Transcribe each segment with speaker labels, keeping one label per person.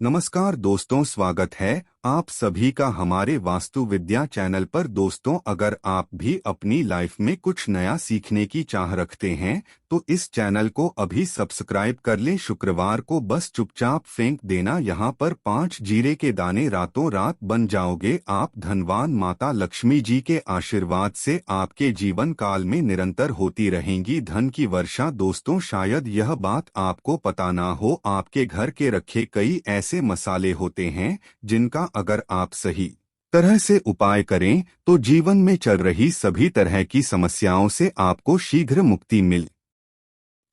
Speaker 1: नमस्कार दोस्तों, स्वागत है आप सभी का हमारे वास्तु विद्या चैनल पर। दोस्तों, अगर आप भी अपनी लाइफ में कुछ नया सीखने की चाह रखते हैं तो इस चैनल को अभी सब्सक्राइब कर लें। शुक्रवार को बस चुपचाप फेंक देना यहाँ पर 5 जीरे के दाने, रातों रात बन जाओगे आप धनवान। माता लक्ष्मी जी के आशीर्वाद से आपके जीवन काल में निरंतर होती रहेंगी धन की वर्षा। दोस्तों, शायद यह बात आपको पता ना हो, आपके घर के रखे कई ऐसे मसाले होते हैं जिनका अगर आप सही तरह से उपाय करें तो जीवन में चल रही सभी तरह की समस्याओं से आपको शीघ्र मुक्ति मिल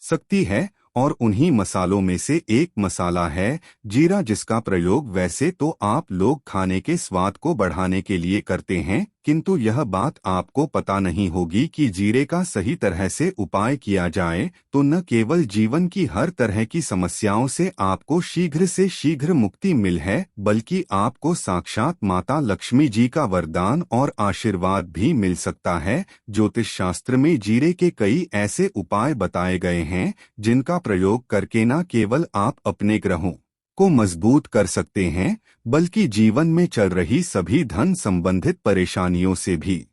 Speaker 1: सकती है। और उन्हीं मसालों में से एक मसाला है जीरा, जिसका प्रयोग वैसे तो आप लोग खाने के स्वाद को बढ़ाने के लिए करते हैं, किंतु यह बात आपको पता नहीं होगी कि जीरे का सही तरह से उपाय किया जाए तो न केवल जीवन की हर तरह की समस्याओं से आपको शीघ्र से शीघ्र मुक्ति मिल है, बल्कि आपको साक्षात माता लक्ष्मी जी का वरदान और आशीर्वाद भी मिल सकता है। ज्योतिष शास्त्र में जीरे के कई ऐसे उपाय बताए गए हैं जिनका प्रयोग करके न केवल आप अपने ग्रहों को मजबूत कर सकते हैं, बल्कि जीवन में चल रही सभी धन संबंधित परेशानियों से भी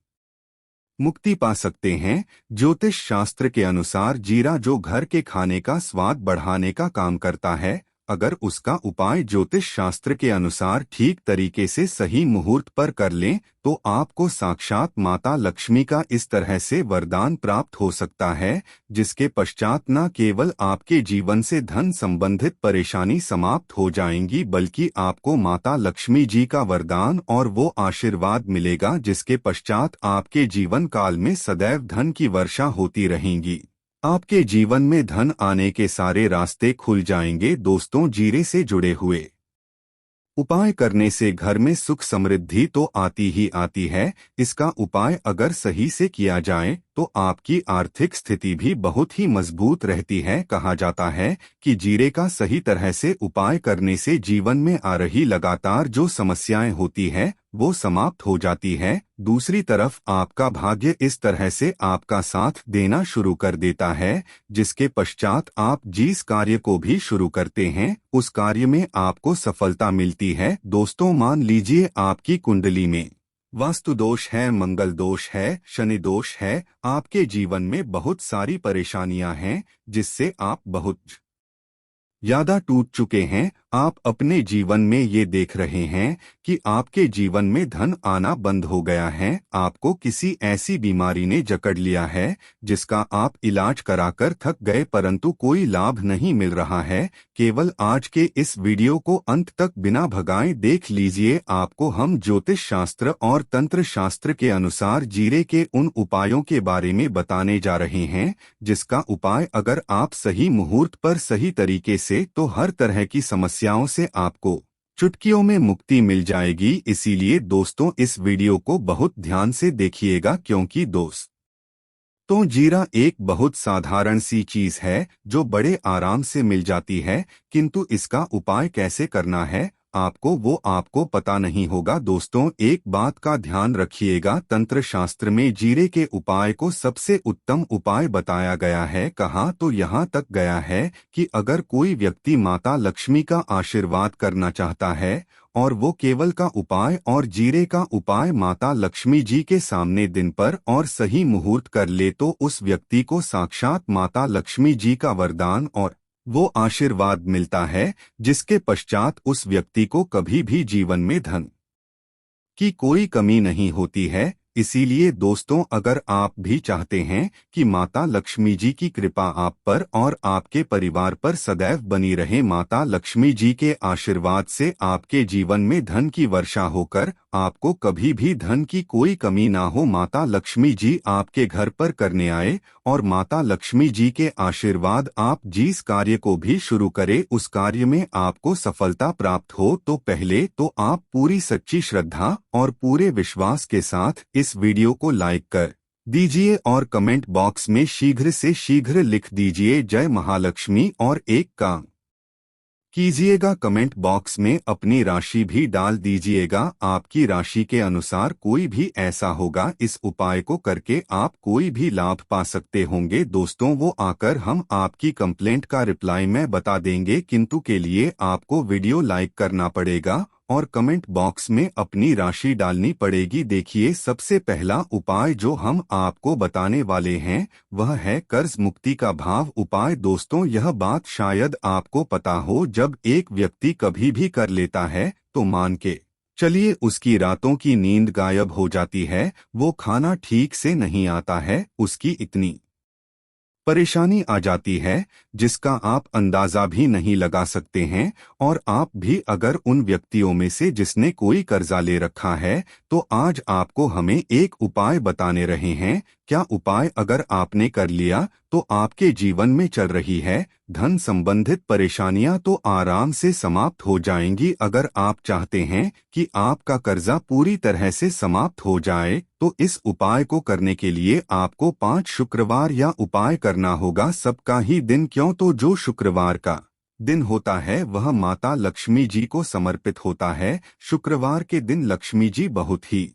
Speaker 1: मुक्ति पा सकते हैं। ज्योतिष शास्त्र के अनुसार जीरा जो घर के खाने का स्वाद बढ़ाने का काम करता है, अगर उसका उपाय ज्योतिष शास्त्र के अनुसार ठीक तरीके से सही मुहूर्त पर कर लें तो आपको साक्षात माता लक्ष्मी का इस तरह से वरदान प्राप्त हो सकता है, जिसके पश्चात न केवल आपके जीवन से धन संबंधित परेशानी समाप्त हो जाएंगी, बल्कि आपको माता लक्ष्मी जी का वरदान और वो आशीर्वाद मिलेगा जिसके पश्चात आपके जीवन काल में सदैव धन की वर्षा होती रहेंगी। आपके जीवन में धन आने के सारे रास्ते खुल जाएंगे। दोस्तों, जीरे से जुड़े हुए उपाय करने से घर में सुख समृद्धि तो आती ही आती है, इसका उपाय अगर सही से किया जाए तो आपकी आर्थिक स्थिति भी बहुत ही मजबूत रहती है। कहा जाता है कि जीरे का सही तरह से उपाय करने से जीवन में आ रही लगातार जो समस्याएं होती है वो समाप्त हो जाती है। दूसरी तरफ आपका भाग्य इस तरह से आपका साथ देना शुरू कर देता है, जिसके पश्चात आप जिस कार्य को भी शुरू करते हैं उस कार्य में आपको सफलता मिलती है। दोस्तों, मान लीजिए आपकी कुंडली में वास्तु दोष है, मंगल दोष है, शनि दोष है, आपके जीवन में बहुत सारी परेशानियां हैं जिससे आप बहुत ज्यादा टूट चुके हैं। आप अपने जीवन में ये देख रहे हैं कि आपके जीवन में धन आना बंद हो गया है, आपको किसी ऐसी बीमारी ने जकड़ लिया है जिसका आप इलाज कराकर थक गए परंतु कोई लाभ नहीं मिल रहा है। केवल आज के इस वीडियो को अंत तक बिना भगाए देख लीजिए। आपको हम ज्योतिष शास्त्र और तंत्र शास्त्र के अनुसार जीरे के उन उपायों के बारे में बताने जा रहे हैं जिसका उपाय अगर आप सही मुहूर्त पर सही तरीके से तो हर तरह की समस्याओं से आपको चुटकियों में मुक्ति मिल जाएगी। इसीलिए दोस्तों, इस वीडियो को बहुत ध्यान से देखिएगा, क्योंकि तो जीरा एक बहुत साधारण सी चीज है जो बड़े आराम से मिल जाती है, किंतु इसका उपाय कैसे करना है आपको पता नहीं होगा। दोस्तों, एक बात का ध्यान रखिएगा, तंत्र शास्त्र में जीरे के उपाय को सबसे उत्तम उपाय बताया गया है। कहा तो यहाँ तक गया है कि अगर कोई व्यक्ति माता लक्ष्मी का आशीर्वाद करना चाहता है और वो केवल का उपाय और जीरे का उपाय माता लक्ष्मी जी के सामने दिन पर और सही मुहूर्त कर ले तो उस व्यक्ति को साक्षात माता लक्ष्मी जी का वरदान और वो आशीर्वाद मिलता है, जिसके पश्चात उस व्यक्ति को कभी भी जीवन में धन की कोई कमी नहीं होती है। इसीलिए दोस्तों, अगर आप भी चाहते हैं कि माता लक्ष्मी जी की कृपा आप पर और आपके परिवार पर सदैव बनी रहे, माता लक्ष्मी जी के आशीर्वाद से आपके जीवन में धन की वर्षा होकर आपको कभी भी धन की कोई कमी ना हो, माता लक्ष्मी जी आपके घर पर करने आए और माता लक्ष्मी जी के आशीर्वाद आप जिस कार्य को भी शुरू करें उस कार्य में आपको सफलता प्राप्त हो, तो पहले तो आप पूरी सच्ची श्रद्धा और पूरे विश्वास के साथ इस वीडियो को लाइक कर दीजिए और कमेंट बॉक्स में शीघ्र से शीघ्र लिख दीजिए जय महालक्ष्मी और एक काम कीजिएगा। कमेंट बॉक्स में अपनी राशि भी डाल दीजिएगा। आपकी राशि के अनुसार कोई भी ऐसा होगा, इस उपाय को करके आप कोई भी लाभ पा सकते होंगे। दोस्तों, वो आकर हम आपकी कंप्लेंट का रिप्लाई में बता देंगे, किंतु के लिए आपको वीडियो लाइक करना पड़ेगा और कमेंट बॉक्स में अपनी राशि डालनी पड़ेगी। देखिए, सबसे पहला उपाय जो हम आपको बताने वाले हैं वह है कर्ज मुक्ति का भाव उपाय। दोस्तों, यह बात शायद आपको पता हो, जब एक व्यक्ति कभी भी कर लेता है तो मान के चलिए उसकी रातों की नींद गायब हो जाती है, वो खाना ठीक से नहीं आता है, उसकी इतनी परेशानी आ जाती है जिसका आप अंदाजा भी नहीं लगा सकते हैं। और आप भी अगर उन व्यक्तियों में से जिसने कोई कर्जा ले रखा है, तो आज आपको हमें एक उपाय बताने रहे हैं। क्या उपाय अगर आपने कर लिया तो आपके जीवन में चल रही है धन संबंधित परेशानियां तो आराम से समाप्त हो जाएंगी। अगर आप चाहते हैं कि आपका कर्जा पूरी तरह से समाप्त हो जाए, तो इस उपाय को करने के लिए आपको 5 शुक्रवार या उपाय करना होगा। सबका ही दिन क्यों, तो जो शुक्रवार का दिन होता है वह माता लक्ष्मी जी को समर्पित होता है। शुक्रवार के दिन लक्ष्मी जी बहुत ही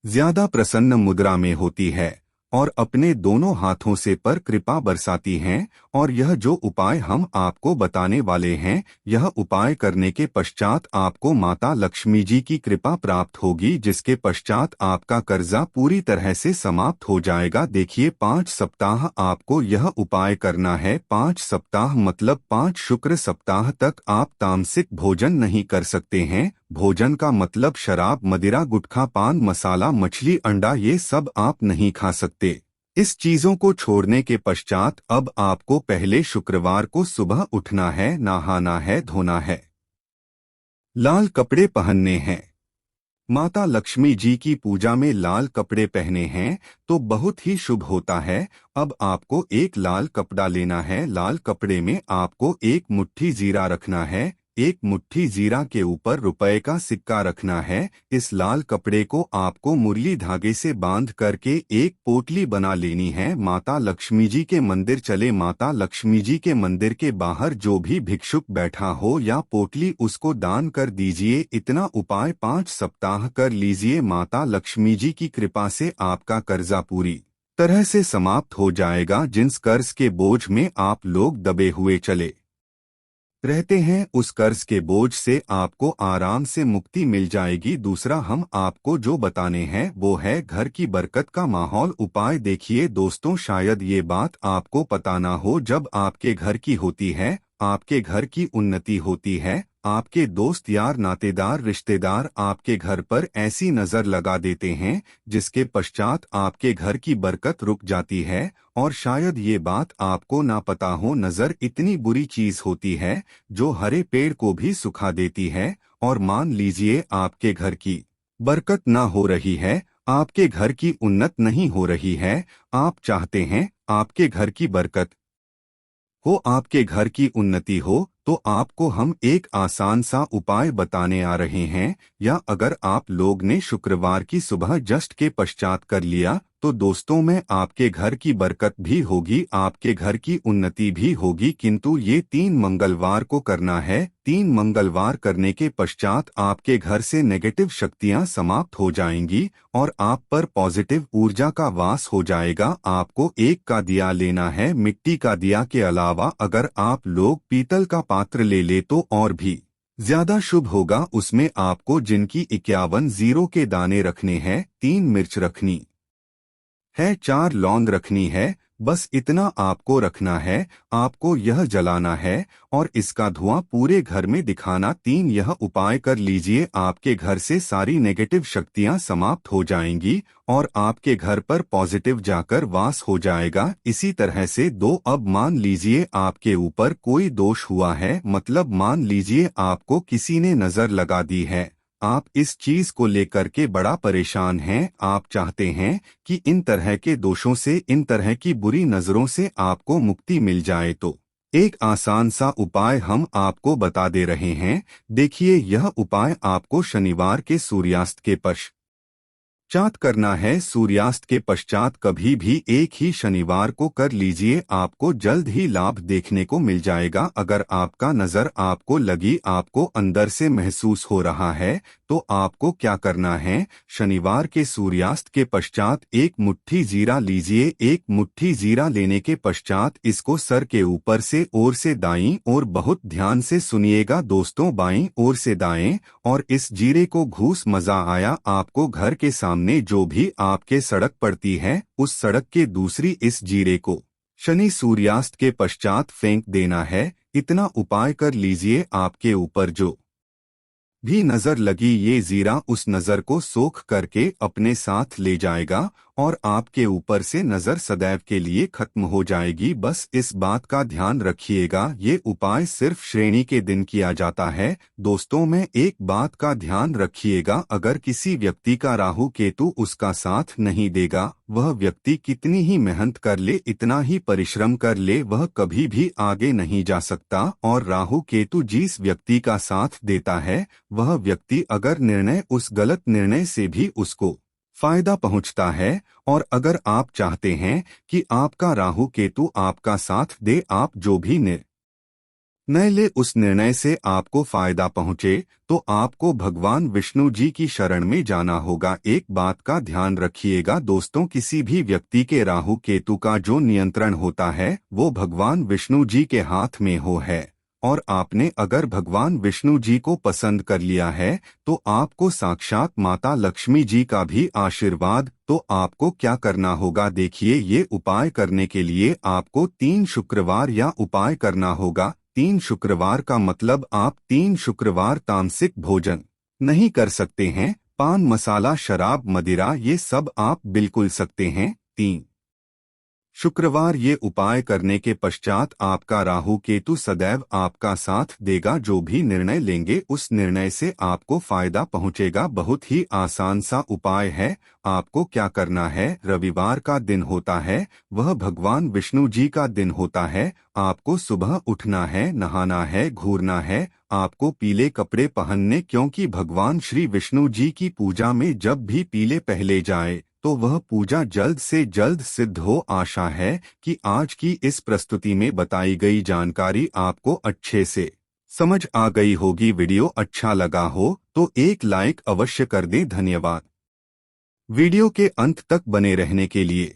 Speaker 1: ज्यादा प्रसन्न मुद्रा में होती है और अपने दोनों हाथों से पर कृपा बरसाती हैं। और यह जो उपाय हम आपको बताने वाले हैं, यह उपाय करने के पश्चात आपको माता लक्ष्मी जी की कृपा प्राप्त होगी, जिसके पश्चात आपका कर्जा पूरी तरह से समाप्त हो जाएगा। देखिए, 5 सप्ताह आपको यह उपाय करना है। 5 सप्ताह मतलब 5 शुक्र सप्ताह तक आप तामसिक भोजन नहीं कर सकते हैं। भोजन का मतलब शराब, मदिरा, गुटखा, पान मसाला, मछली, अंडा, ये सब आप नहीं खा सकते। इस चीजों को छोड़ने के पश्चात अब आपको पहले शुक्रवार को सुबह उठना है, नहाना है, धोना है, लाल कपड़े पहनने हैं। माता लक्ष्मी जी की पूजा में लाल कपड़े पहने हैं तो बहुत ही शुभ होता है। अब आपको एक लाल कपड़ा लेना है। लाल कपड़े में आपको एक मुट्ठी जीरा रखना है। एक मुट्ठी जीरा के ऊपर रुपए का सिक्का रखना है। इस लाल कपड़े को आपको मुरली धागे से बांध करके एक पोटली बना लेनी है। माता लक्ष्मी जी के मंदिर चले। माता लक्ष्मी जी के मंदिर के बाहर जो भी भिक्षुक बैठा हो या पोटली, उसको दान कर दीजिए। इतना उपाय 5 सप्ताह कर लीजिए। माता लक्ष्मी जी की कृपा से आपका कर्जा पूरी तरह से समाप्त हो जाएगा। जिस कर्ज के बोझ में आप लोग दबे हुए चले रहते हैं, उस कर्ज के बोझ से आपको आराम से मुक्ति मिल जाएगी। दूसरा हम आपको जो बताने हैं वो है घर की बरकत का माहौल उपाय। देखिए दोस्तों, शायद ये बात आपको पता ना हो, जब आपके घर की होती है, आपके घर की उन्नति होती है, आपके दोस्त यार नातेदार रिश्तेदार आपके घर पर ऐसी नजर लगा देते हैं जिसके पश्चात आपके घर की बरकत रुक जाती है। और शायद ये बात आपको ना पता हो, नजर इतनी बुरी चीज होती है जो हरे पेड़ को भी सुखा देती है। और मान लीजिए आपके घर की बरकत ना हो रही है, आपके घर की उन्नत नहीं हो रही है, आप चाहते हैं आपके घर की बरकत हो, आपके घर की उन्नति हो, तो आपको हम एक आसान सा उपाय बताने आ रहे हैं। या अगर आप लोग ने शुक्रवार की सुबह जस्ट के पश्चात कर लिया तो दोस्तों में आपके घर की बरकत भी होगी, आपके घर की उन्नति भी होगी। किंतु ये 3 मंगलवार को करना है। 3 मंगलवार करने के पश्चात आपके घर से नेगेटिव शक्तियां समाप्त हो जाएंगी और आप पर पॉजिटिव ऊर्जा का वास हो जाएगा। आपको एक का दिया लेना है, मिट्टी का दिया के अलावा अगर आप लोग पीतल का पात्र ले ले तो और भी ज्यादा शुभ होगा। उसमें आपको जिनकी 51 जीरो के दाने रखने हैं, 3 मिर्च रखनी है, 4 लौंग रखनी है, बस इतना आपको रखना है। आपको यह जलाना है और इसका धुआं पूरे घर में दिखाना। 3 यह उपाय कर लीजिए, आपके घर से सारी नेगेटिव शक्तियां समाप्त हो जाएंगी और आपके घर पर पॉजिटिव जाकर वास हो जाएगा। इसी तरह से 2 अब मान लीजिए आपके ऊपर कोई दोष हुआ है, मतलब मान लीजिए आपको किसी ने नजर लगा दी है, आप इस चीज को लेकर के बड़ा परेशान हैं, आप चाहते हैं कि इन तरह के दोषों से, इन तरह की बुरी नजरों से आपको मुक्ति मिल जाए, तो एक आसान सा उपाय हम आपको बता दे रहे हैं। देखिए, यह उपाय आपको शनिवार के सूर्यास्त के चात करना है सूर्यास्त के पश्चात कभी भी एक ही शनिवार को कर लीजिए, आपको जल्द ही लाभ देखने को मिल जाएगा। अगर आपका नजर आपको लगी आपको अंदर से महसूस हो रहा है तो आपको क्या करना है, शनिवार के सूर्यास्त के पश्चात एक मुट्ठी जीरा लीजिए। एक मुट्ठी जीरा लेने के पश्चात इसको सर के ऊपर से ओर से दाईं ओर, बहुत ध्यान से सुनिएगा दोस्तों, बाईं ओर से दाएं, और इस जीरे को घूस मजा आया आपको घर के सामने जो भी आपके सड़क पड़ती है उस सड़क के दूसरी इस जीरे को शनि सूर्यास्त के पश्चात फेंक देना है। इतना उपाय कर लीजिए, आपके ऊपर जो भी नजर लगी ये जीरा उस नजर को सोख करके अपने साथ ले जाएगा और आपके ऊपर से नजर सदैव के लिए खत्म हो जाएगी। बस इस बात का ध्यान रखिएगा, ये उपाय सिर्फ श्रेणी के दिन किया जाता है। दोस्तों में एक बात का ध्यान रखिएगा, अगर किसी व्यक्ति का राहु केतु उसका साथ नहीं देगा, वह व्यक्ति कितनी ही मेहनत कर ले, इतना ही परिश्रम कर ले, वह कभी भी आगे नहीं जा सकता। और राहु केतु जिस व्यक्ति का साथ देता है वह व्यक्ति अगर निर्णय उस गलत निर्णय से भी उसको फायदा पहुंचता है। और अगर आप चाहते हैं कि आपका राहु केतु आपका साथ दे, आप जो भी निर्णय ले उस निर्णय से आपको फायदा पहुंचे, तो आपको भगवान विष्णु जी की शरण में जाना होगा। एक बात का ध्यान रखिएगा दोस्तों, किसी भी व्यक्ति के राहु केतु का जो नियंत्रण होता है वो भगवान विष्णु जी के हाथ में है। और आपने अगर भगवान विष्णु जी को पसंद कर लिया है तो आपको साक्षात माता लक्ष्मी जी का भी आशीर्वाद। तो आपको क्या करना होगा, देखिए, ये उपाय करने के लिए आपको 3 शुक्रवार या उपाय करना होगा। 3 शुक्रवार का मतलब आप 3 शुक्रवार तामसिक भोजन नहीं कर सकते हैं, पान मसाला शराब मदिरा ये सब आप बिल्कुल सकते हैं। 3 शुक्रवार ये उपाय करने के पश्चात आपका राहु केतु सदैव आपका साथ देगा, जो भी निर्णय लेंगे उस निर्णय से आपको फायदा पहुंचेगा। बहुत ही आसान सा उपाय है। आपको क्या करना है, रविवार का दिन होता है, वह भगवान विष्णु जी का दिन होता है। आपको सुबह उठना है, नहाना है, घूरना है, आपको पीले कपड़े पहनने, क्योंकि भगवान श्री विष्णु जी की पूजा में जब भी पीले पहले जाए तो वह पूजा जल्द से जल्द सिद्ध हो। आशा है कि आज की इस प्रस्तुति में बताई गई जानकारी आपको अच्छे से समझ आ गई होगी। वीडियो अच्छा लगा हो तो एक लाइक अवश्य कर दें। धन्यवाद वीडियो के अंत तक बने रहने के लिए।